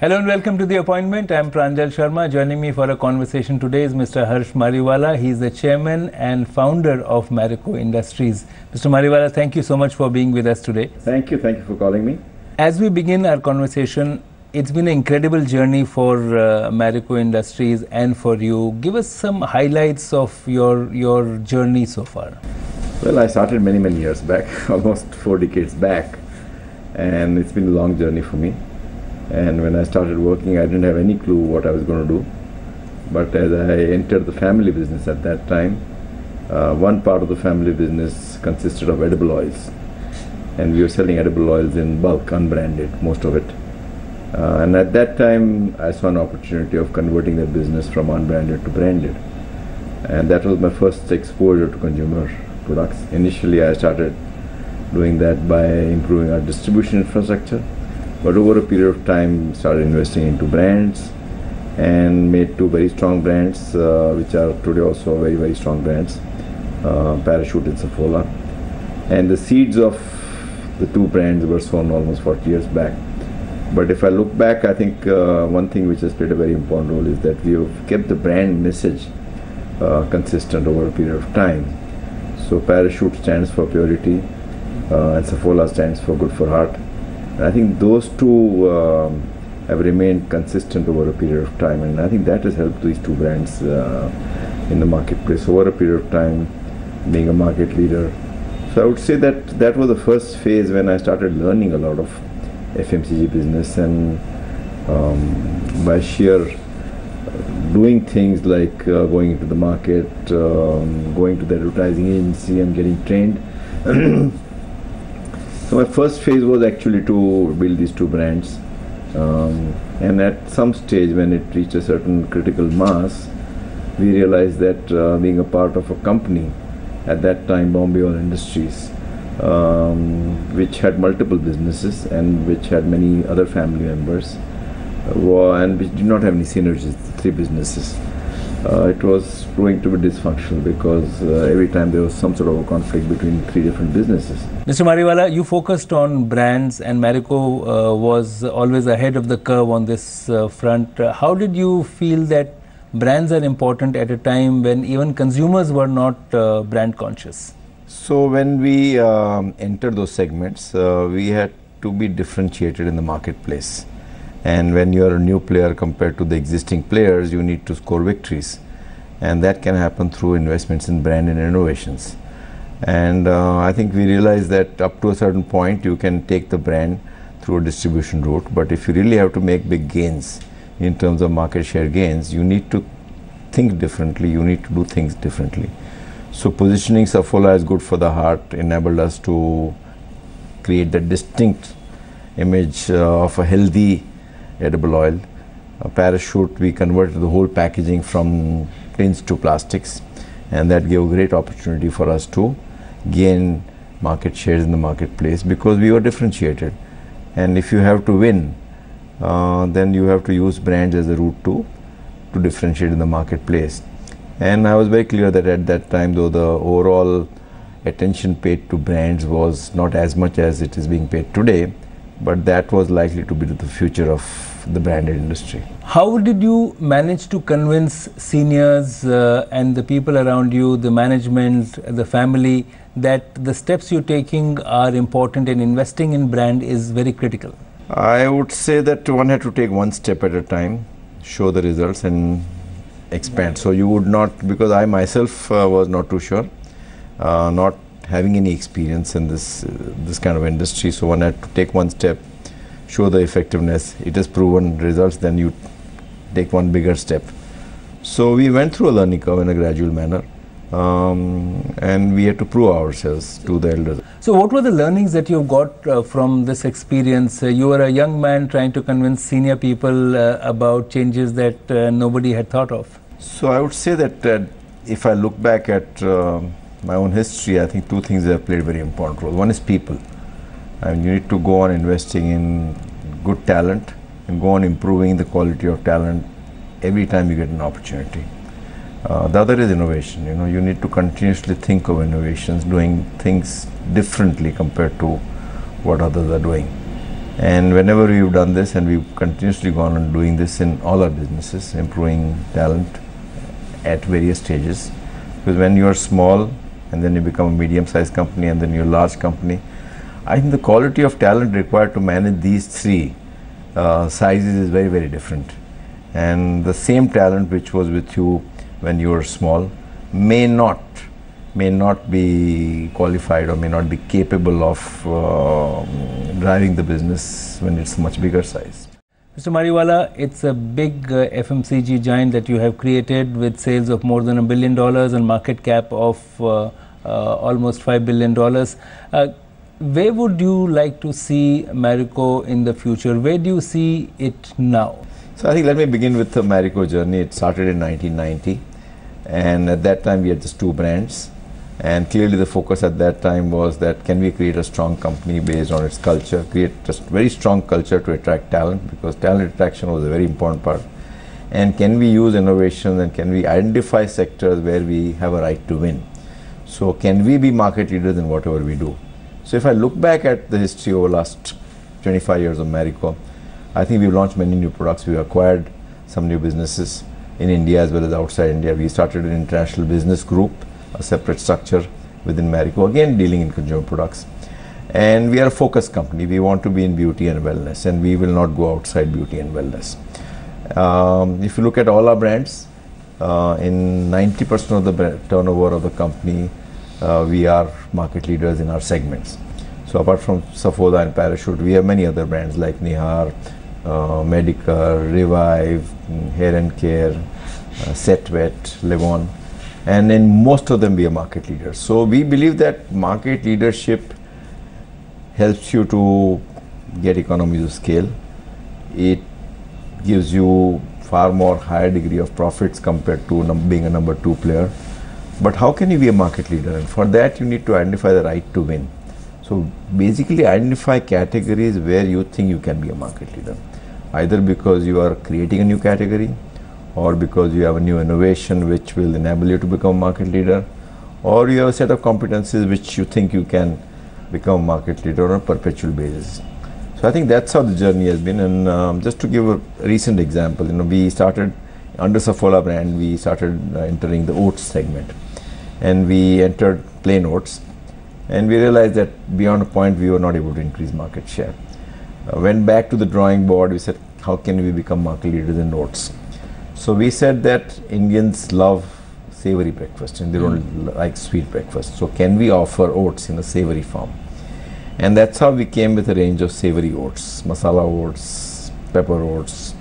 Hello and welcome to The Appointment. I am Pranjal Sharma. Joining me for a conversation today is Mr. Harsh Mariwala. He is the chairman and founder of Marico Industries. Mr. Mariwala, thank you so much for being with us today. Thank you for calling me. As we begin our conversation, it's been an incredible journey for Marico Industries and for you. Give us some highlights of your journey so far. Well, I started many years back, almost 4 decades back, and it's been a long journey for me. And when I started working, I didn't have any clue what I was going to do. But as I entered the family business at that time, one part of the family business consisted of edible oils. And we were selling edible oils in bulk, unbranded, most of it. And at that time, I saw an opportunity of converting that business from unbranded to branded. And that was my first exposure to consumer products. Initially, I started doing that by improving our distribution infrastructure. But over a period of time, started investing into brands and made 2 very strong brands, which are today also very strong brands, Parachute and Saffola. And the seeds of the 2 brands were sown almost 40 years back. But if I look back, I think one thing which has played a very important role is that we have kept the brand message consistent over a period of time. So Parachute stands for purity, and Saffola stands for good for heart. I think those 2 have remained consistent over a period of time, and I think that has helped these 2 brands in the marketplace over a period of time, being a market leader. So I would say that was the first phase when I started learning a lot of FMCG business, and by sheer doing things like going into the market, going to the advertising agency and getting trained. So my first phase was actually to build these 2 brands, and at some stage when it reached a certain critical mass, we realized that being a part of a company at that time, Bombay Oil Industries, which had multiple businesses and which had many other family members, and which did not have any synergies, the 3 businesses. It was proving to be dysfunctional because every time there was some sort of a conflict between 3 different businesses. Mr. Mariwala, you focused on brands, and Marico was always ahead of the curve on this front. How did you feel that brands are important at a time when even consumers were not brand conscious? So when we entered those segments, we had to be differentiated in the marketplace. And when you are a new player compared to the existing players, you need to score victories. And that can happen through investments in brand and innovations. And I think we realized that up to a certain point, you can take the brand through a distribution route. But if you really have to make big gains in terms of market share gains, you need to think differently. You need to do things differently. So positioning Saffola as good for the heart enabled us to create that distinct image of a healthy edible oil. Parachute, we converted the whole packaging from tins to plastics, and that gave a great opportunity for us to gain market shares in the marketplace because we were differentiated. And if you have to win, then you have to use brands as a route to differentiate in the marketplace. And I was very clear that at that time, though the overall attention paid to brands was not as much as it is being paid today, but that was likely to be the future of the branded industry. How did you manage to convince seniors and the people around you, the management, the family, that the steps you're taking are important and investing in brand is very critical? I would say that one had to take one step at a time, show the results and expand. So you would not, because I myself was not too sure, not having any experience in this kind of industry, so one had to take one step, show the effectiveness. It has proven results, then you take one bigger step. So we went through a learning curve in a gradual manner, and we had to prove ourselves to the elders. So what were the learnings that you got from this experience? You were a young man trying to convince senior people about changes that nobody had thought of. So I would say that if I look back at my own history, I think 2 things have played a very important role. One is people. And you need to go on investing in good talent and go on improving the quality of talent every time you get an opportunity. The other is innovation. You need to continuously think of innovations, doing things differently compared to what others are doing. And whenever we've done this, and we've continuously gone on doing this in all our businesses, improving talent at various stages. Because when you are small and then you become a medium-sized company and then you're a large company, I think the quality of talent required to manage these three sizes is very, very different. And the same talent which was with you when you were small may not be qualified or may not be capable of driving the business when it's much bigger size. Mr. Mariwala, it's a big FMCG giant that you have created with sales of more than $1 billion and market cap of almost $5 billion. Where would you like to see Marico in the future? Where do you see it now? So I think let me begin with the Marico journey. It started in 1990, and at that time we had just two brands, and clearly the focus at that time was that can we create a strong company based on its culture, create a very strong culture to attract talent, because talent attraction was a very important part, and can we use innovation and can we identify sectors where we have a right to win. So can we be market leaders in whatever we do. So if I look back at the history over the last 25 years of Marico, I think we've launched many new products. We've acquired some new businesses in India as well as outside India. We started an international business group, a separate structure within Marico, again dealing in consumer products. And we are a focused company. We want to be in beauty and wellness, and we will not go outside beauty and wellness. If you look at all our brands, in 90% of the turnover of the company, we are market leaders in our segments. So apart from Safoda and Parachute, we have many other brands like Nihar, Medicare, Revive, Hair and Care, Set Wet, Levon, and in most of them we are market leaders. So we believe that market leadership helps you to get economies of scale. It gives you far more higher degree of profits compared to being a number 2 player. But how can you be a market leader? And for that you need to identify the right to win. So basically identify categories where you think you can be a market leader, either because you are creating a new category, or because you have a new innovation which will enable you to become a market leader, or you have a set of competencies which you think you can become a market leader on a perpetual basis. So I think that's how the journey has been. And just to give a recent example, we started under Saffola brand, we started entering the oats segment, and we entered plain oats. And we realized that beyond a point we were not able to increase market share. Went back to the drawing board. We said, how can we become market leaders in oats? So we said that Indians love savory breakfast and they don't like sweet breakfast. So can we offer oats in a savory form? And that's how we came with a range of savory oats, masala oats, pepper oats,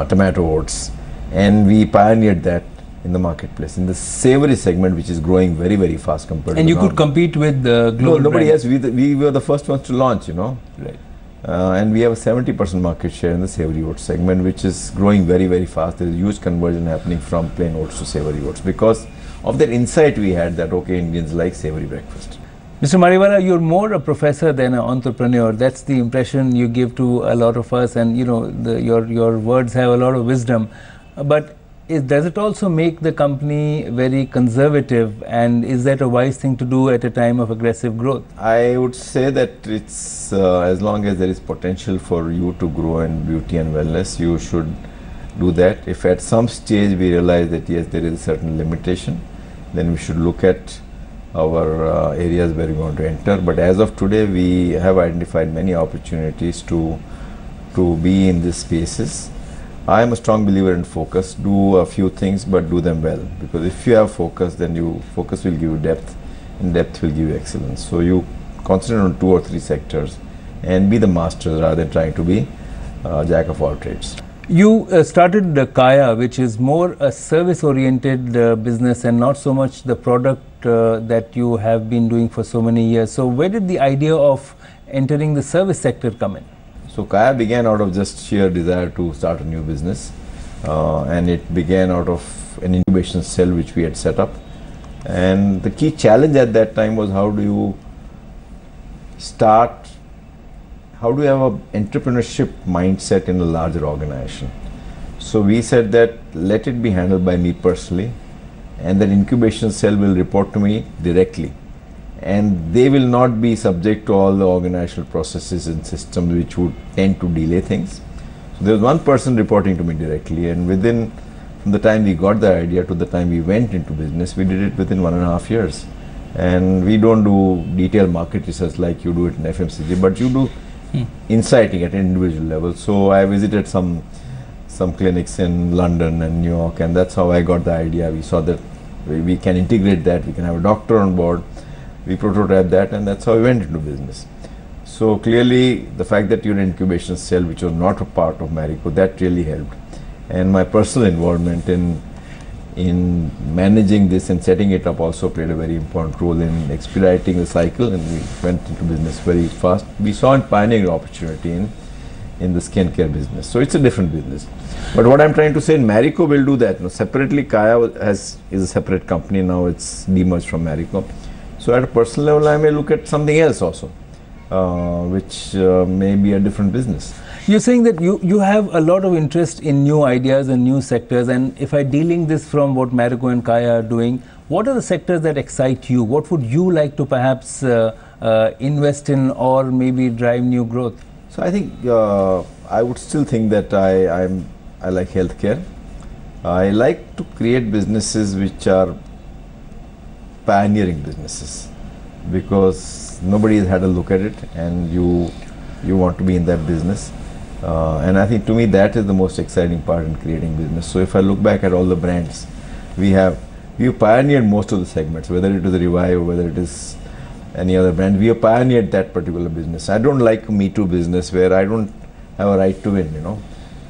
tomato oats, and we pioneered that in the marketplace, in the savory segment, which is growing very, very fast compared to And you could compete with the global nobody brands. else. We were the first ones to launch, Right. And we have a 70% market share in the savory oats segment, which is growing very, very fast. There is huge conversion happening from plain oats to savory oats because of that insight we had that, okay, Indians like savory breakfast. Mr. Mariwala, you're more a professor than an entrepreneur. That's the impression you give to a lot of us, and your words have a lot of wisdom. But does it also make the company very conservative, and is that a wise thing to do at a time of aggressive growth? I would say that it's as long as there is potential for you to grow in beauty and wellness, you should do that. If at some stage we realize that yes, there is a certain limitation, then we should look at our areas where we want to enter. But as of today, we have identified many opportunities to be in these spaces. I am a strong believer in focus. Do a few things, but do them well. Because if you have focus, then focus will give you depth, and depth will give you excellence. So you concentrate on 2 or 3 sectors and be the master rather than trying to be jack of all trades. You started Kaya, which is more a service-oriented business and not so much the product that you have been doing for so many years. So where did the idea of entering the service sector come in? So Kaya began out of just sheer desire to start a new business, and it began out of an incubation cell which we had set up. And the key challenge at that time was how do you have an entrepreneurship mindset in a larger organization. So we said that let it be handled by me personally, and that incubation cell will report to me directly, and they will not be subject to all the organizational processes and systems which would tend to delay things. So there was one person reporting to me directly, and from the time we got the idea to the time we went into business, we did it within 1.5 years. And we don't do detailed market research like you do it in FMCG, but you do insighting at an individual level. So I visited some clinics in London and New York, and that's how I got the idea. We saw that we can integrate that, we can have a doctor on board, we prototyped that, and that's how we went into business. So clearly the fact that you're an incubation cell, which was not a part of Marico, that really helped. And my personal involvement in managing this and setting it up also played a very important role in expediting the cycle, and we went into business very fast. We saw a pioneering opportunity in the skincare business. So it's a different business. But what I'm trying to say, Marico will do that. Separately, Kaya is a separate company now. It's demerged from Marico. So at a personal level, I may look at something else also, which may be a different business. You're saying that you have a lot of interest in new ideas and new sectors, and if I de-link this from what Marico and Kaya are doing, what are the sectors that excite you? What would you like to perhaps invest in or maybe drive new growth? So I think I would still think that I like healthcare. I like to create businesses which are pioneering businesses, because nobody has had a look at it, and you want to be in that business. And I think to me that is the most exciting part in creating business. So if I look back at all the brands we pioneered most of the segments, whether it is Revive or whether it is any other brand, we have pioneered that particular business. I don't like Me Too business where I don't have a right to win,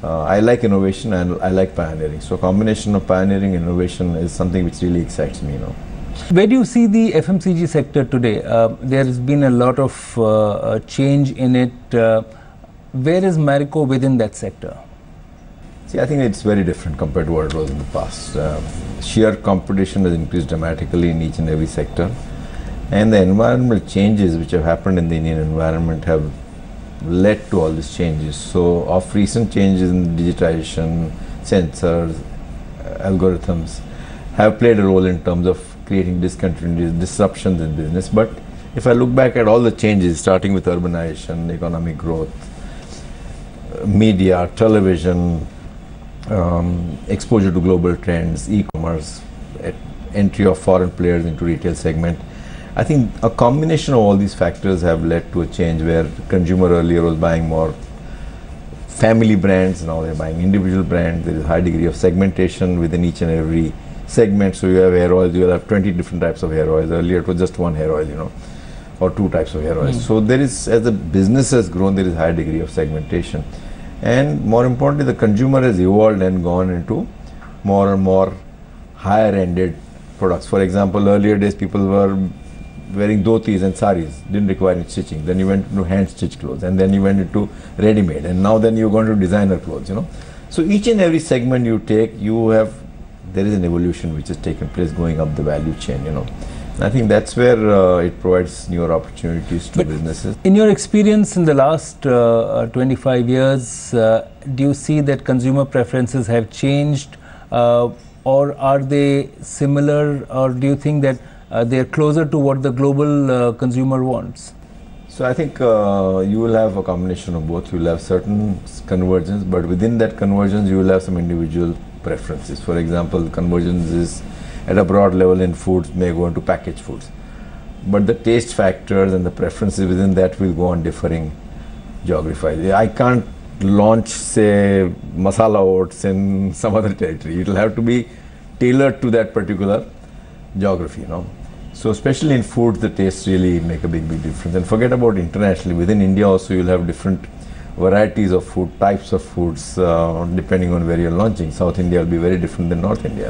I like innovation and I like pioneering. So combination of pioneering and innovation is something which really excites me, Where do you see the FMCG sector today? There has been a lot of change in it. Where is Marico within that sector? See, I think it's very different compared to what it was in the past. Sheer competition has increased dramatically in each and every sector, and the environmental changes which have happened in the Indian environment have led to all these changes. So of recent changes in digitization, sensors, algorithms have played a role in terms of creating discontinuities, disruptions in business. But if I look back at all the changes, starting with urbanization, economic growth, media, television, exposure to global trends, e-commerce, entry of foreign players into retail segment, I think a combination of all these factors have led to a change where consumer earlier was buying more family brands, now they're buying individual brands. There is a high degree of segmentation within each and every segment. So you have hair oils, you will have 20 different types of hair oils. Earlier it was just one hair oil, or 2 types of hair oils. So there is, as the business has grown, there is a high degree of segmentation. And more importantly, the consumer has evolved and gone into more and more higher ended products. For example, earlier days people were wearing dhotis and saris, didn't require any stitching. Then you went into hand stitched clothes, and then you went into ready made, and now then you're going to designer clothes, So each and every segment you take, there is an evolution which has taken place going up the value chain, And I think that's where it provides newer opportunities to businesses. In your experience in the last 25 years, do you see that consumer preferences have changed, or are they similar, or do you think that they're closer to what the global consumer wants? So I think you will have a combination of both. You will have certain convergence, but within that convergence you will have some individual preferences. For example, convergence is at a broad level in foods may go into packaged foods, but the taste factors and the preferences within that will go on differing geography. I can't launch, say, masala oats in some other territory. It will have to be tailored to that particular geography, So especially in food, the tastes really make a big difference. And forget about internationally. Within India also, you'll have different varieties of food, types of foods, depending on where you're launching. South India will be very different than North India,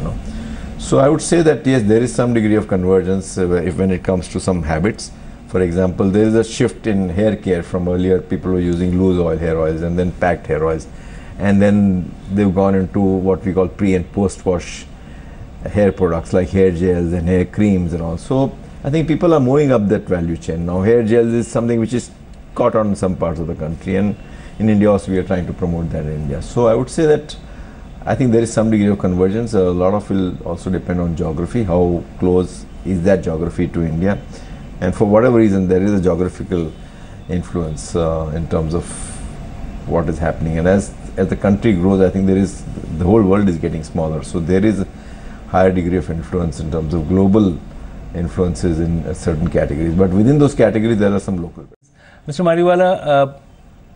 So I would say that yes, there is some degree of convergence when it comes to some habits. For example, there is a shift in hair care. From earlier, people were using loose oil hair oils and then packed hair oils, and then they've gone into what we call pre and post wash hair products like hair gels and hair creams and all. So I think people are moving up that value chain now. Hair gels is something which is caught on in some parts of the country, and in India also we are trying to promote that in India. So I would say that I think there is some degree of convergence. A lot of will also depend on geography. How close is that geography to India? And for whatever reason, there is a geographical influence in terms of what is happening. And as the country grows, I think the whole world is getting smaller. So there is a higher degree of influence in terms of global influences in certain categories. But within those categories, there are some local. Mr. Mariwala,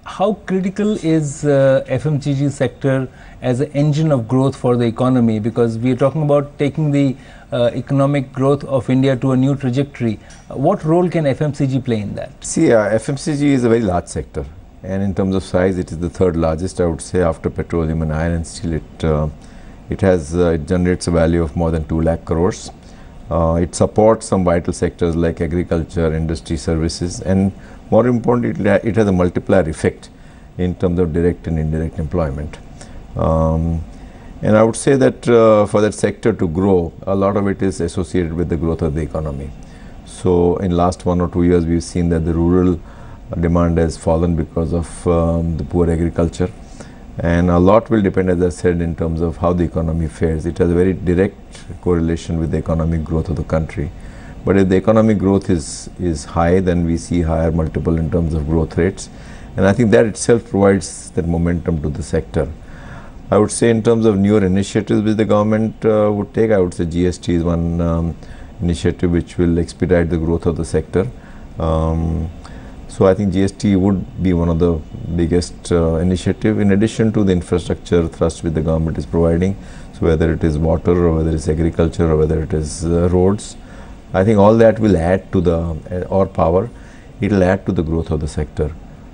how critical is FMCG sector as an engine of growth for the economy? Because we are talking about taking the economic growth of India to a new trajectory. What role can FMCG play in that? See, FMCG is a very large sector, and in terms of size, it is the third largest, I would say, after petroleum and iron and steel. It generates a value of more than 2 lakh crores. It supports some vital sectors like agriculture, industry, services, and more importantly, it has a multiplier effect in terms of direct and indirect employment. And I would say that for that sector to grow, a lot of it is associated with the growth of the economy. So in last 1 or 2 years, we've seen that the rural demand has fallen because of the poor agriculture. And a lot will depend, as I said, in terms of how the economy fares. It has a very direct correlation with the economic growth of the country. But if the economic growth is high, then we see higher multiple in terms of growth rates. And I think that itself provides that momentum to the sector. I would say in terms of newer initiatives which the government would take, I would say GST is one initiative which will expedite the growth of the sector. So I think GST would be one of the biggest initiative, in addition to the infrastructure thrust which the government is providing. So whether it is water or whether it's agriculture or whether it is roads, I think all that will add to or power, it will add to the growth of the sector.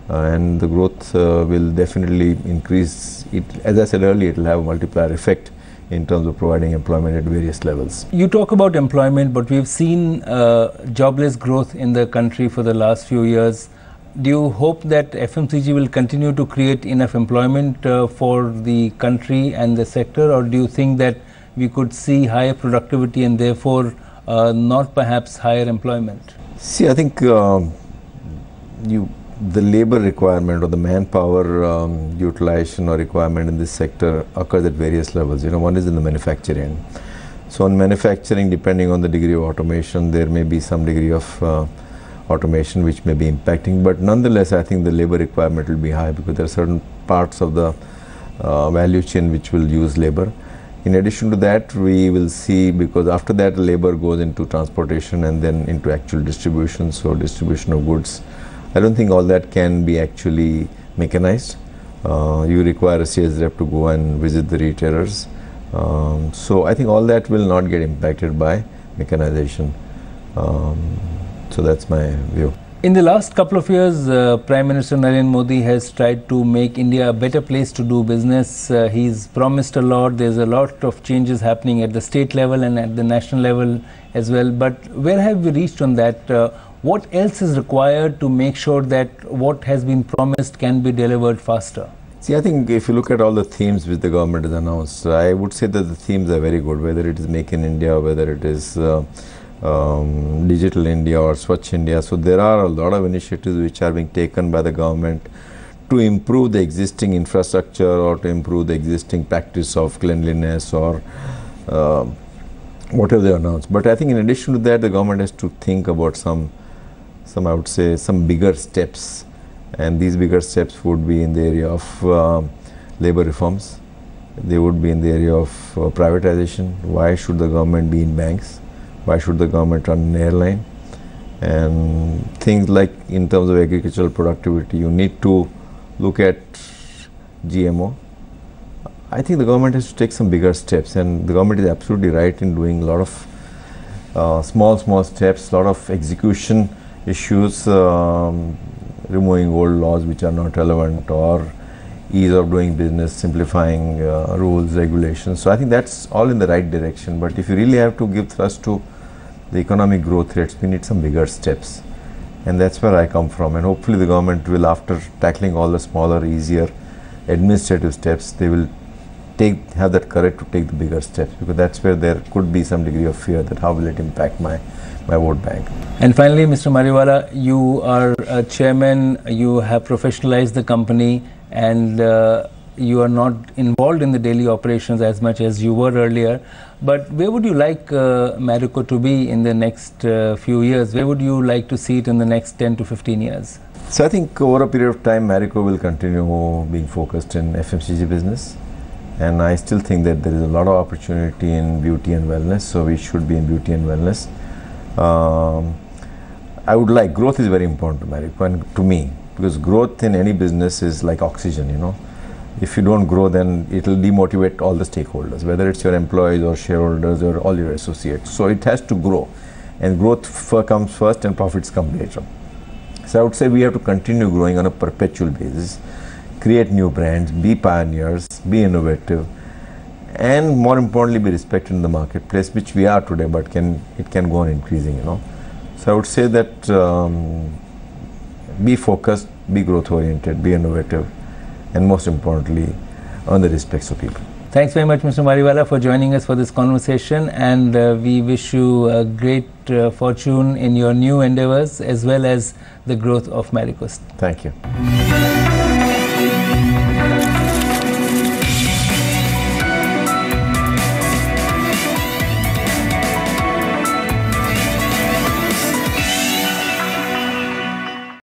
And the growth will definitely increase. As I said earlier, it will have a multiplier effect in terms of providing employment at various levels. You talk about employment, but we've seen jobless growth in the country for the last few years. Do you hope that FMCG will continue to create enough employment for the country and the sector, or do you think that we could see higher productivity and therefore not perhaps higher employment? See, I think the labor requirement or the manpower utilization or requirement in this sector occurs at various levels. One is in the manufacturing. So on manufacturing, depending on the degree of automation, there may be some degree of automation which may be impacting, but nonetheless I think the labor requirement will be high because there are certain parts of the value chain which will use labor. In addition to that, we will see, because after that labor goes into transportation and then into actual distribution, so distribution of goods. I don't think all that can be actually mechanized. You require a sales rep to go and visit the retailers. So I think all that will not get impacted by mechanization. So that's my view. In the last couple of years, Prime Minister Narendra Modi has tried to make India a better place to do business. He's promised a lot. There's a lot of changes happening at the state level and at the national level as well. But where have we reached on that? What else is required to make sure that what has been promised can be delivered faster? See, I think if you look at all the themes which the government has announced, I would say that the themes are very good, whether it is Make in India, whether it is Digital India or Swachh India. So there are a lot of initiatives which are being taken by the government to improve the existing infrastructure or to improve the existing practice of cleanliness or whatever they announced. But I think in addition to that, the government has to think about some I would say, some bigger steps, and these bigger steps would be in the area of labor reforms. They would be in the area of privatization. Why should the government be in banks? Why should the government run an airline? And things like in terms of agricultural productivity, you need to look at GMO. I think the government has to take some bigger steps, and the government is absolutely right in doing a lot of small steps, a lot of execution issues, removing old laws which are not relevant, or ease of doing business, simplifying rules, regulations. So I think that's all in the right direction. But if you really have to give thrust to the economic growth rates, we need some bigger steps. And that's where I come from. And hopefully the government will, after tackling all the smaller, easier administrative steps, they will have that courage to take the bigger steps, because that's where there could be some degree of fear that how will it impact my vote bank. And finally, Mr. Mariwala, you are a chairman, you have professionalized the company, and you are not involved in the daily operations as much as you were earlier. But where would you like Marico to be in the next few years? Where would you like to see it in the next 10 to 15 years? So I think over a period of time, Marico will continue being focused in FMCG business. And I still think that there is a lot of opportunity in beauty and wellness, so we should be in beauty and wellness. I would like, growth is very important to Marico and to me, because growth in any business is like oxygen, you know. If you don't grow, then it will demotivate all the stakeholders, whether it's your employees or shareholders or all your associates. So it has to grow, and growth comes first and profits come later. So I would say we have to continue growing on a perpetual basis, create new brands, be pioneers, be innovative, and more importantly be respected in the marketplace, which we are today, but it can go on increasing, you know. So I would say that be focused, be growth oriented, be innovative, and most importantly earn the respects of people. Thanks very much, Mr. Mariwala, for joining us for this conversation, and we wish you a great fortune in your new endeavors as well as the growth of Marico. Thank you.